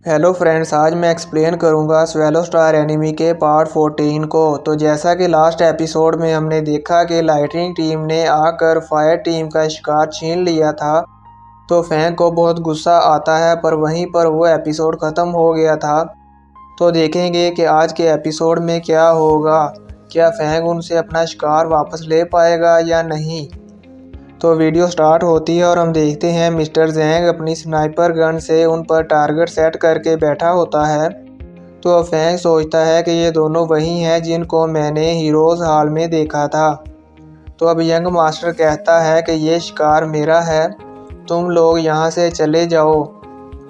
Hello friends, आज मैं explain करूंगा स्वेलो स्टार एनिमी के पार्ट 14 को। तो जैसा कि लास्ट एपिसोड में हमने देखा कि लाइटनिंग टीम ने आकर फायर टीम का शिकार छीन लिया था, तो फैंग को बहुत गुस्सा आता है, पर वहीं पर वो एपिसोड ख़त्म हो गया था। तो देखेंगे कि आज के एपिसोड में क्या होगा। क्या फैंग उनसे अपना शिकार वापस ले पाएगा या नहीं। तो वीडियो स्टार्ट होती है और हम देखते हैं मिस्टर जैंग अपनी स्नाइपर गन से उन पर टारगेट सेट करके बैठा होता है। तो फैंग सोचता है कि ये दोनों वही हैं जिनको मैंने हीरोज़ हॉल में देखा था। तो अब यंग मास्टर कहता है कि ये शिकार मेरा है, तुम लोग यहाँ से चले जाओ।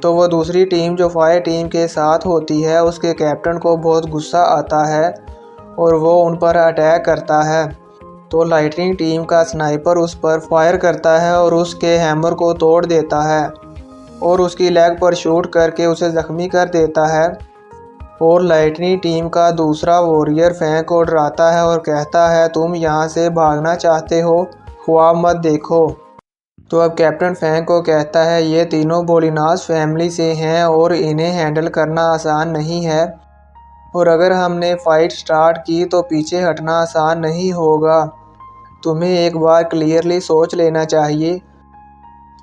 तो वो दूसरी टीम जो फायर टीम के साथ होती है, उसके कैप्टन को बहुत गुस्सा आता है और वो उन पर अटैक करता है। तो लाइटनिंग टीम का स्नाइपर उस पर फायर करता है और उसके हैमर को तोड़ देता है और उसकी लेग पर शूट करके उसे जख्मी कर देता है। और लाइटनिंग टीम का दूसरा वॉरियर फैंग को डराता है और कहता है, तुम यहाँ से भागना चाहते हो, ख्वाब मत देखो। तो अब कैप्टन फैंग को कहता है, ये तीनों बोलिनास फैमिली से हैं और इन्हें हैंडल करना आसान नहीं है, और अगर हमने फाइट स्टार्ट की तो पीछे हटना आसान नहीं होगा। तुम्हें एक बार क्लियरली सोच लेना चाहिए।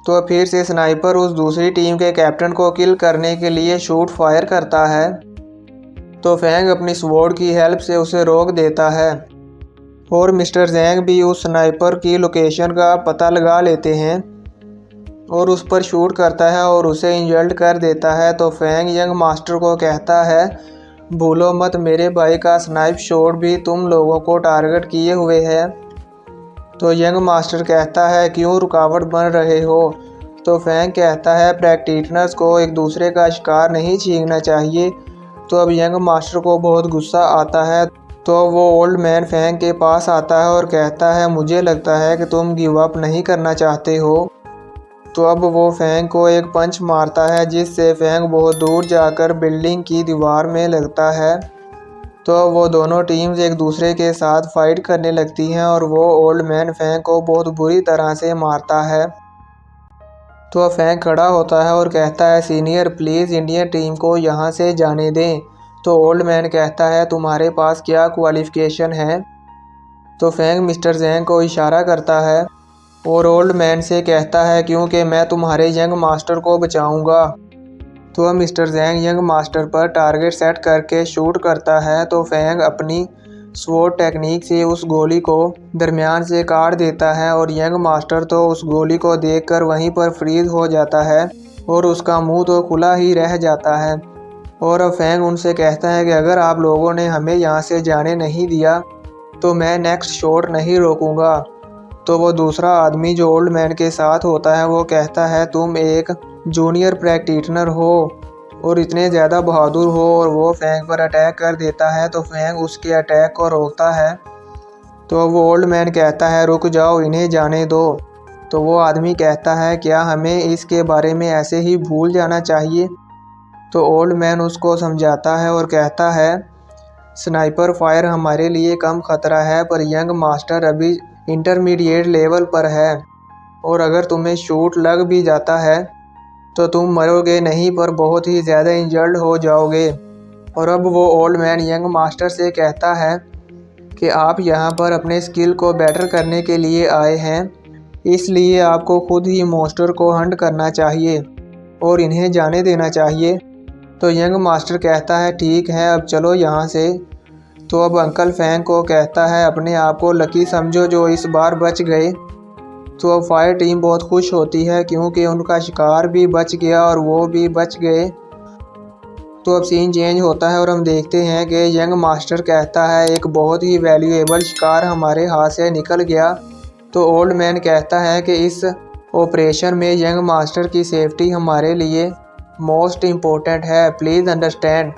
तो फिर से स्नाइपर उस दूसरी टीम के कैप्टन को किल करने के लिए शूट फायर करता है। तो फैंग अपनी स्वॉर्ड की हेल्प से उसे रोक देता है और मिस्टर जैंग भी उस स्नाइपर की लोकेशन का पता लगा लेते हैं और उस पर शूट करता है और उसे इंजर्ड कर देता है। तो फैंग यंग मास्टर को कहता है, भूलो मत मेरे भाई का स्नाइप शॉट भी तुम लोगों को टारगेट किए हुए है। तो यंग मास्टर कहता है, क्यों रुकावट बन रहे हो। तो फैंग कहता है, प्रैक्टिशनर्स को एक दूसरे का शिकार नहीं छीनना चाहिए। तो अब यंग मास्टर को बहुत गुस्सा आता है। तो वो ओल्ड मैन फैंग के पास आता है और कहता है, मुझे लगता है कि तुम गिव अप नहीं करना चाहते हो। तो अब वो फैंग को एक पंच मारता है जिससे फैंग बहुत दूर जाकर बिल्डिंग की दीवार में लगता है। तो वो दोनों टीम्स एक दूसरे के साथ फाइट करने लगती हैं और वो ओल्ड मैन फैंग को बहुत बुरी तरह से मारता है। तो फैंग खड़ा होता है और कहता है, सीनियर प्लीज़ इंडियन टीम को यहाँ से जाने दें। तो ओल्ड मैन कहता है, तुम्हारे पास क्या क्वालिफिकेशन है। तो फैंग मिस्टर जैंग को इशारा करता है और ओल्ड मैन से कहता है, क्योंकि मैं तुम्हारे यंग मास्टर को बचाऊंगा। तो अब मिस्टर जैंग यंग मास्टर पर टारगेट सेट करके शूट करता है। तो फैंग अपनी स्वॉर्ड टेक्निक से उस गोली को दरमियान से काट देता है और यंग मास्टर तो उस गोली को देखकर वहीं पर फ्रीज हो जाता है और उसका मुंह तो खुला ही रह जाता है। और अब फैंग उनसे कहता है कि अगर आप लोगों ने हमें यहाँ से जाने नहीं दिया तो मैं नेक्स्ट शॉट नहीं रोकूंगा। तो वो दूसरा आदमी जो ओल्ड मैन के साथ होता है वो कहता है, तुम एक जूनियर प्रैक्टिशनर हो और इतने ज़्यादा बहादुर हो, और वो फैंग पर अटैक कर देता है। तो फैंग उसके अटैक को रोकता है। तो वो ओल्ड मैन कहता है, रुक जाओ, इन्हें जाने दो। तो वो आदमी कहता है, क्या हमें इसके बारे में ऐसे ही भूल जाना चाहिए। तो ओल्ड मैन उसको समझाता है और कहता है, स्नाइपर फायर हमारे लिए कम खतरा है, पर यंग मास्टर अभी इंटरमीडिएट लेवल पर है, और अगर तुम्हें शूट लग भी जाता है तो तुम मरोगे नहीं, पर बहुत ही ज़्यादा इंजर्ड हो जाओगे। और अब वो ओल्ड मैन यंग मास्टर से कहता है कि आप यहाँ पर अपने स्किल को बेटर करने के लिए आए हैं, इसलिए आपको खुद ही मॉन्स्टर को हंट करना चाहिए और इन्हें जाने देना चाहिए। तो यंग मास्टर कहता है, ठीक है, अब चलो यहाँ से। तो अब अंकल फैंग को कहता है, अपने आप को लकी समझो जो इस बार बच गए। तो अब फायर टीम बहुत खुश होती है क्योंकि उनका शिकार भी बच गया और वो भी बच गए। तो अब सीन चेंज होता है और हम देखते हैं कि यंग मास्टर कहता है, एक बहुत ही वैल्यूएबल शिकार हमारे हाथ से निकल गया। तो ओल्ड मैन कहता है कि इस ऑपरेशन में यंग मास्टर की सेफ्टी हमारे लिए मोस्ट इम्पोर्टेंट है, प्लीज़ अंडरस्टैंड।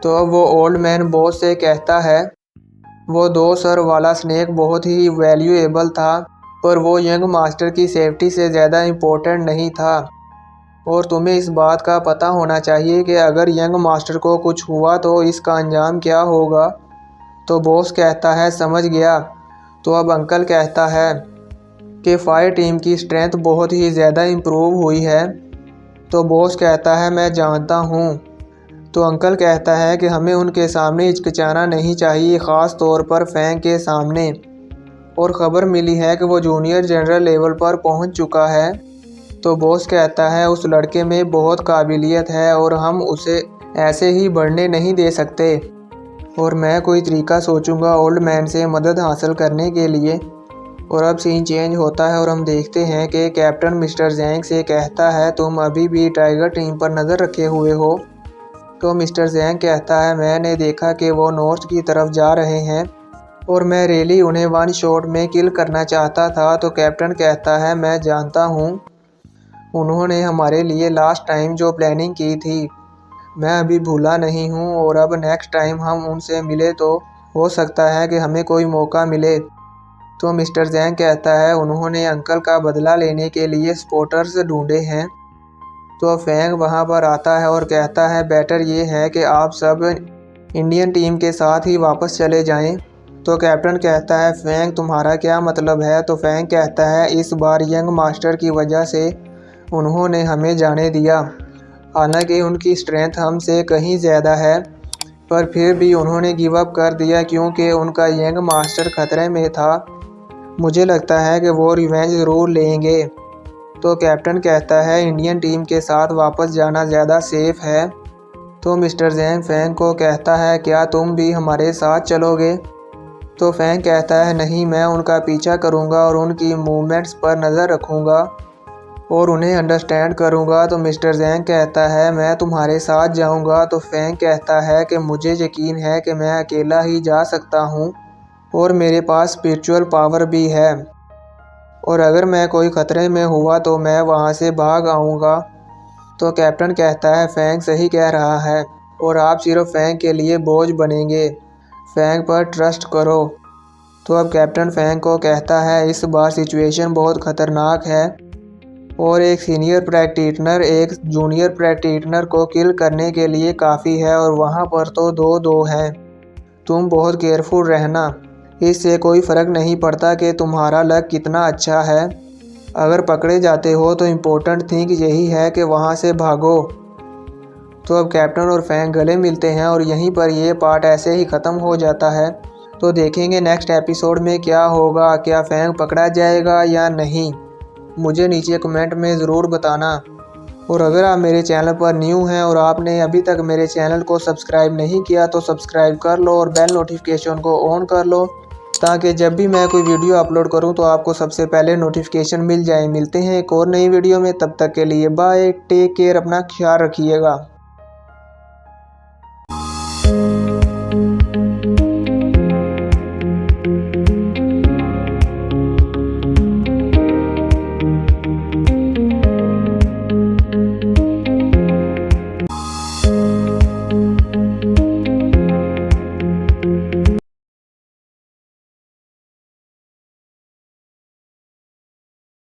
तो अब वो ओल्ड मैन बॉस से कहता है, वो 2 सर वाला स्नेक बहुत ही वैल्यूएबल था, पर वो यंग मास्टर की सेफ्टी से ज़्यादा इम्पोर्टेंट नहीं था, और तुम्हें इस बात का पता होना चाहिए कि अगर यंग मास्टर को कुछ हुआ तो इसका अंजाम क्या होगा। तो बॉस कहता है, समझ गया। तो अब अंकल कहता है कि फायर टीम की स्ट्रेंथ बहुत ही ज़्यादा इम्प्रूव हुई है, तो बॉस कहता है मैं जानता हूँ। तो अंकल कहता है कि हमें उनके सामने हिचकिचाना नहीं चाहिए, ख़ास तौर पर फैंग के सामने। और ख़बर मिली है कि वो जूनियर जनरल लेवल पर पहुँच चुका है। तो बॉस कहता है उस लड़के में बहुत काबिलियत है और हम उसे ऐसे ही बढ़ने नहीं दे सकते, और मैं कोई तरीका सोचूंगा ओल्ड मैन से मदद हासिल करने के लिए। और अब सीन चेंज होता है और हम देखते हैं कि कैप्टन मिस्टर जैंग से कहता है तुम अभी भी टाइगर टीम पर नज़र रखे हुए हो। तो मिस्टर जैंग कहता है मैंने देखा कि वो नॉर्थ की तरफ जा रहे हैं और मैं रियली उन्हें वन शॉट में किल करना चाहता था। तो कैप्टन कहता है मैं जानता हूँ, उन्होंने हमारे लिए लास्ट टाइम जो प्लानिंग की थी मैं अभी भूला नहीं हूँ, और अब नेक्स्ट टाइम हम उनसे मिले तो हो सकता है कि हमें कोई मौका मिले। तो मिस्टर जैंग कहता है उन्होंने अंकल का बदला लेने के लिए स्पॉटर्स ढूंढे हैं। तो फैंग वहां पर आता है और कहता है बेटर ये है कि आप सब इंडियन टीम के साथ ही वापस चले जाएं। तो कैप्टन कहता है फैंग तुम्हारा क्या मतलब है। तो फैंग कहता है इस बार यंग मास्टर की वजह से उन्होंने हमें जाने दिया, हालांकि उनकी स्ट्रेंथ हमसे कहीं ज़्यादा है, पर फिर भी उन्होंने गिव अप कर दिया क्योंकि उनका यंग मास्टर खतरे में था। मुझे लगता है कि वो रिवेंज ज़रूर लेंगे। तो कैप्टन कहता है इंडियन टीम के साथ वापस जाना ज़्यादा सेफ है। तो मिस्टर जैंग फैंग को कहता है क्या तुम भी हमारे साथ चलोगे। तो फैंग कहता है नहीं, मैं उनका पीछा करूंगा और उनकी मूवमेंट्स पर नज़र रखूंगा और उन्हें अंडरस्टैंड करूंगा। तो मिस्टर जैंग कहता है मैं तुम्हारे साथ जाऊंगा। तो फैंग कहता है कि मुझे यकीन है कि मैं अकेला ही जा सकता हूं और मेरे पास स्पिरिचुअल पावर भी है, और अगर मैं कोई ख़तरे में हुआ तो मैं वहां से भाग आऊँगा। तो कैप्टन कहता है फैंग सही कह रहा है और आप सिर्फ फैंग के लिए बोझ बनेंगे, फैंग पर ट्रस्ट करो। तो अब कैप्टन फैंग को कहता है इस बार सिचुएशन बहुत ख़तरनाक है और एक सीनियर प्रैक्टिशनर एक जूनियर प्रैक्टिशनर को किल करने के लिए काफ़ी है, और वहाँ पर तो 2-2 हैं। तुम बहुत केयरफुल रहना, इससे कोई फ़र्क नहीं पड़ता कि तुम्हारा लक कितना अच्छा है। अगर पकड़े जाते हो तो इम्पोर्टेंट थिंग यही है कि वहाँ से भागो। तो अब कैप्टन और फैंग गले मिलते हैं और यहीं पर ये पार्ट ऐसे ही ख़त्म हो जाता है। तो देखेंगे नेक्स्ट एपिसोड में क्या होगा, क्या फैंग पकड़ा जाएगा या नहीं, मुझे नीचे कमेंट में ज़रूर बताना। और अगर आप मेरे चैनल पर न्यू हैं और आपने अभी तक मेरे चैनल को सब्सक्राइब नहीं किया तो सब्सक्राइब कर लो और बेल नोटिफिकेशन को ऑन कर लो, ताकि जब भी मैं कोई वीडियो अपलोड करूं तो आपको सबसे पहले नोटिफिकेशन मिल जाए। मिलते हैं एक और नई वीडियो में, तब तक के लिए बाय, टेक केयर, अपना ख्याल रखिएगा।